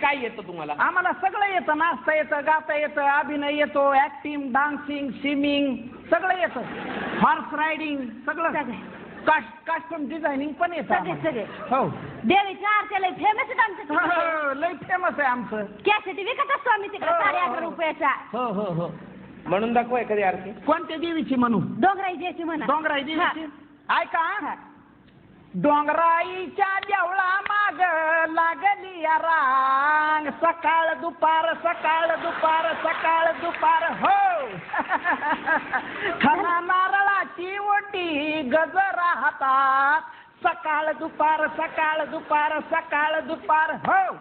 काय येतं तुम्हाला? आम्हाला सगळं येतं. नाचता येतं, गाता येतं, अभिनय येतो, ऍक्टिंग, डान्सिंग, स्विमिंग सगळं येतं. हॉर्स रायडिंग सगळं. कॉस्ट्युम डिझायनिंग पण येतं. सगळे. हो. देवीच्या आरत्या लय फेमस आहे आमचं. लय फेमस आहे आमचं. कॅसेट विकत असतो आम्ही तिकडे 11.5 रुपयाचा. हो हो हो. म्हणून दाखवा एखादी आरती. कोणत्या देवीची म्हणू? डोंगराई देवीची म्हणा. डोंगराई देवीची. ऐका. डोंगराईच्या देवळा माग लागली रांग, सकाळ दुपार सकाळ दुपार सकाळ दुपार हो. खना नारळाची ओटी गजरा हातात, सकाळ दुपार सकाळ दुपार सकाळ दुपार हो.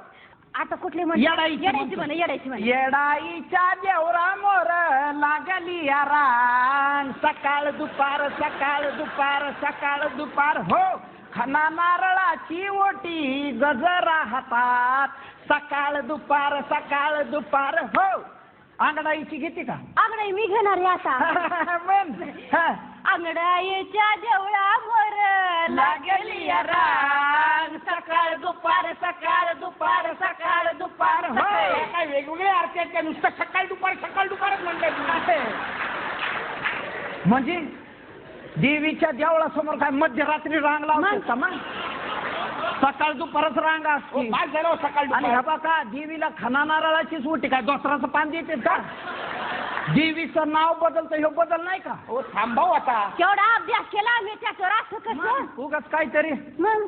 आता कुठली म्हण? येडायची म्हण. येडाईच्या देवळा मोर लागली रांग, सकाळ दुपार सकाळ दुपार सकाळ दुपार हो. खना नारळाची ओटी गजरा हातात, सकाळ दुपार हो. आंगडाईची घेते का? आंगडाई मी घेणार आहे आता. आंगडाईच्या देवळावर लागली रांग, सकाळ दुपार सकाळ दुपार सकाळ दुपार हो. काय वेगवेगळे आरती आहेत का? नुसतं सकाळ दुपारच म्हणतात. म्हणजे देवीच्या देवळासमोर काय मध्यरात्री रांग लावतात का? मग सकाळ दुपारच रांग असते. काय झालं सकाळ आणि हा बघा, देवीला खना नारळाचीच ओटी काय दोसराचं पान देते का? देवीचं नाव बदलतं, हे बदल नाही का? हो थांबाव आता. केवढा अभ्यास केला आम्ही त्याच्यावर. असं कसं उगाच काहीतरी. मग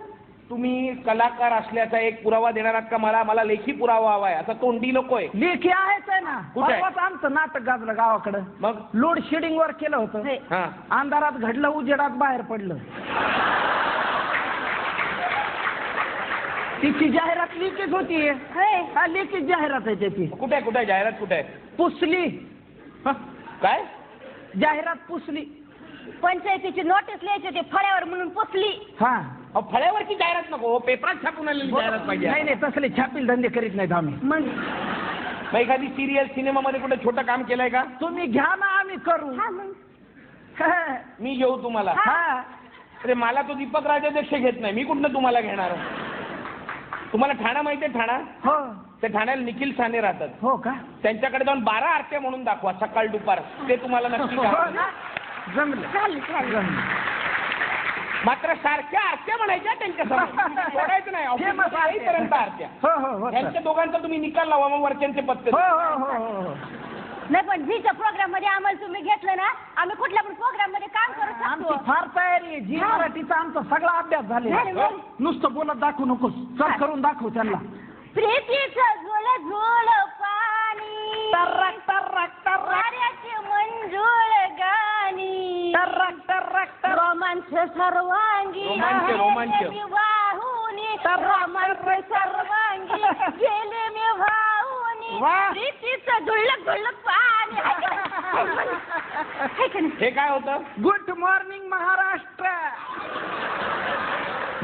तुम्ही कलाकार असल्याचा एक पुरावा देणार आहात का मला? मला लेखी पुरावा हवाय. आता तोंडी नकोय. लेखी आहेच आहे ना. कुठे आहे? परवाच आमचं नाटक गाजलं गावाकडं. मग लोड शेडिंग वर केलं होतं. हा. अंधारात घडलं, उजेडात बाहेर पडलं. तिची जाहिरात लेखीच होती. हा लेखीच जाहिरात आहे त्याची. कुठे आहे जाहिरात? कुठे आहे? पुसली. काय जाहिरात पुसली? पंचायतीची नोटीस लिहायची होती फळ्यावर म्हणून पुसली. हा. फळ्यावरची जाहिरात नको, पेपरात छापून आलेली जाहिरात पाहिजे. नाही तसले छापील धंदे करीत नाहीत आम्ही. मग एखादी सिरियल सिनेमामध्ये कुठे छोटं काम केलंय का? तुम्ही घ्या ना, आम्ही करू. मी घेऊ तुम्हाला? अरे मला तो दीपक राजाध्यक्ष घेत नाही, मी कुठनं तुम्हाला घेणार? तुम्हाला ठाणा माहिती आहे? ठाणा. हो. ते ठाण्याला निखिल साने राहतात. हो का? त्यांच्याकडे जाऊन 12 आरत्या म्हणून दाखवा सकाळ दुपार, ते तुम्हाला नक्की जमलं. मात्र सारख्या आरत्या म्हणायच्या त्यांच्यासमोर, सोडायचं नाही. ऑफिसपर्यंत आरत्या. त्यांच्या दोघांचा तुम्ही निकाल लावा, मग वरच्यांचे पत्ते. नाही पण झीच्या प्रोग्राम मध्ये आम्हाला तुम्ही घेतलं ना, आम्ही कुठल्या पण प्रोग्राम मध्ये काम करू शकतो. आमची फार तयारी आहे. झी मराठीचा आमचा सगळा अभ्यास झालेला. नुसतं बोलत दाखवू नकोस, चल करून दाखवू त्यांना. प्रीतीचं झुळ झुळ पाणी, टर्रक टर्रक टर्रक, वाऱ्याची मंजूळ गाणी, टर्रक टर्रक टर्रक, रोमांच सर्वांगी, रोमांच वाहुनी, रोमांच सर्वांगी गेले मी वाहुनी, प्रीतीचं झुळक झुळक पाणी. हे काय होतं? Good morning Maharashtra.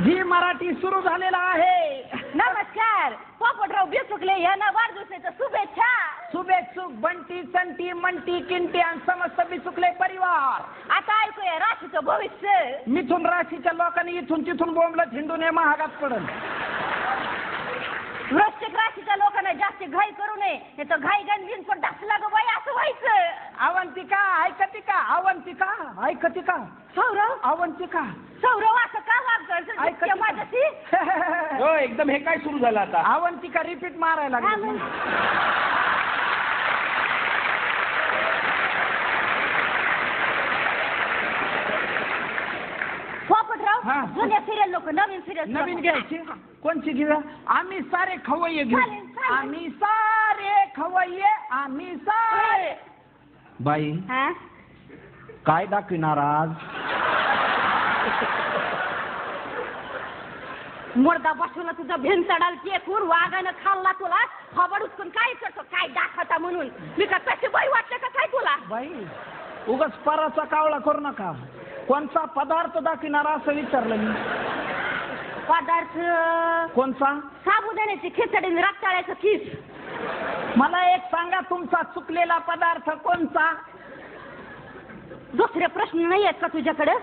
झी मराठी सुरू झालेला आहे. नमस्कार. पोपटराव बिचुकले यांना वाढदिवसाच्या शुभेच्छा. शुभेच्छुक बंटी, संटी, मंटी, किंटी आणि समस्त बिचुकले परिवार. आता ऐकूया राशीचं भविष्य. मिथुन राशीच्या लोकांनी इथून तिथून बोंबलत हिंदूने महागात पडल. वृश्चिक राशीच्या लोकांना जास्त घाई करू नये, नाही तर घाई गंजीन पण ढासला ग बाई असं व्हायचं. अवंतिका ऐकती का? अवंतिका ऐकती का? सौरव. अवंतिका. सौरव असं का वागतं माझ्याशी? हो एकदम. हे काय सुरू झालं आता? अवंतिका रिपीट मारायला लागली. पोपटराव जुन्या सिरियल नको नवीन सिरियल. नवीन घ्यायची? कोणची घेऊया? आम्ही सारे खवय्ये घेऊ. आम्ही सारे खवय्ये, आम्ही सारे. बाई काय दाखविणार आज? मुर्दा बसून तुझा भिन चढाल चेकून वाघानं खाल्ला तुला खबर उचकून काय करतो काय दाखवता म्हणून. मी का कशी बाई वाटलं का काय तुला? बाई उगाच पराचा कावळा करू नका. कोणचा पदार्थ दाखविणार असं विचारलं मी. पदार्थ कोणचा? साबुदाण्याची खिचडी रक्ताळ्याचं किस. मला एक सांगा, तुमचा चुकलेला पदार्थ कोणचा? दुसरे प्रश्न नाही आहेत का तुझ्याकडे?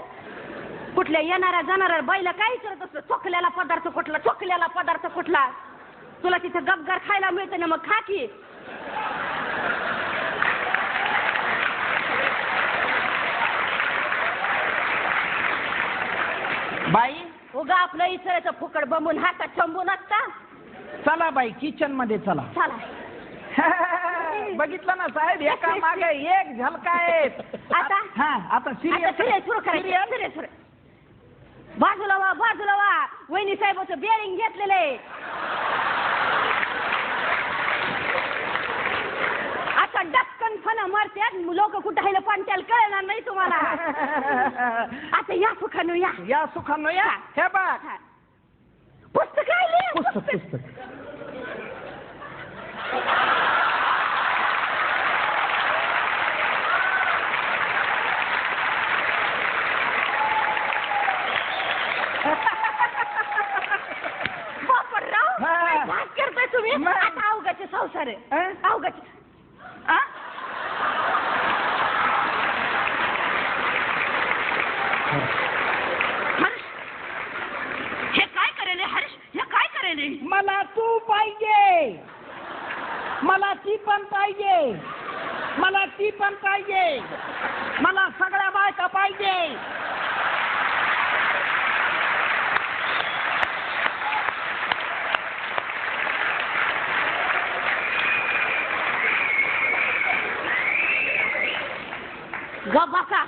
कुठल्या येणाऱ्या जाणाऱ्या बाईला काय विचारत असतो? चुकलेला पदार्थ कुठला? चुकलेला पदार्थ कुठला? तुला तिथं गपगार खायला मिळतं ना, मग खा की. बाई उगा आपलं इसराचं फुकट बंबून हातात चंबून असता. चला बाई किचन मध्ये चला. चला. बघितलं ना साहेब, एका मागे एक झलका आहेत. आता आता सिरियल सुरू करायचं. बाजूला वा वहिनी साहेबाचं बेरिंग घेतलेलं आहे. आता डक्कन फना मारत्यात लोक, कुठं आहे पण त्याला कळणार नाही तुम्हाला. आता या सुखानं या सुखानं या. हे बघ पुस्तक आहे. पुस्तक बापराव, काय भाग करताय तुम्ही. आता अवघाचे संसार आहे. अवघाचे हे काय करेल हर्ष, हे काय करेल. मला तू पाहिजे, मला ती पण पाहिजे, मला ती पण पाहिजे, मला सगळ्या बायका पाहिजे. बाका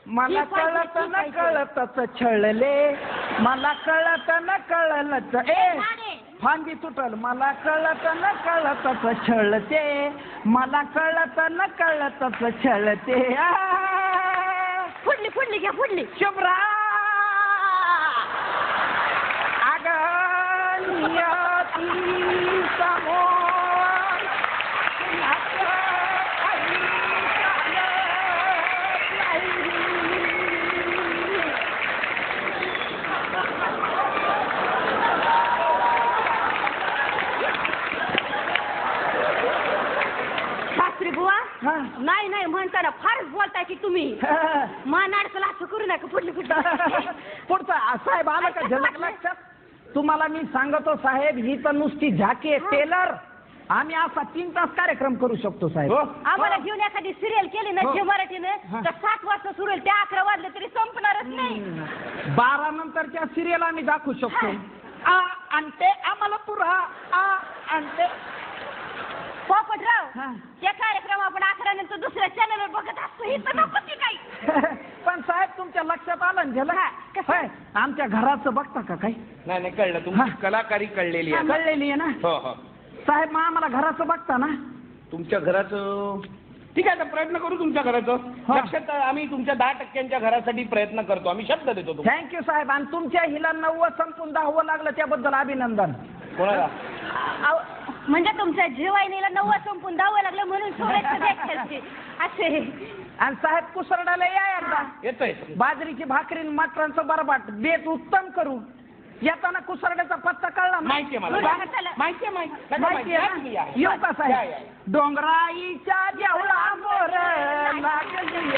मला कळत न कळतच छळले, मला कळत न कळलच फांदी तुटल. मला कळत न कळतच छळते, मला कळत न कळतच छळते. फुडली घ्या फुडली. शुभ्रा अगनियती समोर नाही म्हणताना फारच बोलताय की तुम्ही. मान अडकला असं करू नका. फुटली पुढचा साहेब आलं का झलक लक्षात. तुम्हाला मी सांगतो साहेब, ही तर नुसती झाकी आहे टेलर. आम्ही असा 3 तास कार्यक्रम करू शकतो साहेब. आम्हाला घेऊन एखादी सिरियल केली ना जे मराठीनं तर 7 वाजता सुरू होईल, ते 11 वाजले तरी संपणारच नाही. 12 नंतरच्या सिरियल आम्ही दाखवू शकतो. आणते आम्हाला पुरा आणते. पोपटराव, ते कार्यक्रम आपण 11 नंतर दुसऱ्या चॅनलवर बघत असतो. ही तर नको ती काही. पण साहेब तुमच्या लक्षात आलं झलक. आमच्या घराचं बघता का काही. नाही कळलं, तुमची कलाकारी कळलेली आहे. कळलेली आहे ना. हो साहेब मग आम्हाला घराचं बघता ना. तुमच्या घराचं ठीक आहे, आता प्रयत्न करू तुमच्या घराचं. लक्षात आम्ही तुमच्या 10% घरासाठी प्रयत्न करतो. आम्ही शब्द देतो तुम्हाला. थँक्यू साहेब. आणि तुमच्या हिला 9 संपून 10 लागलं त्याबद्दल अभिनंदन. कोणाला. म्हणजे तुमच्या जीवाईनीला 9 संपून 10 लागलं म्हणून असे. आणि साहेब कुसरडाला या एकदा. येतोय. बाजरीची भाकरी मटरांचं बरबाट बेत उत्तम करू. येताना कुसरड्याचा पत्ता कळला. माहिती आहे मला. माहिती आहे. येऊ का साहेब. डोंगराईच्या जेवळा मोर लागली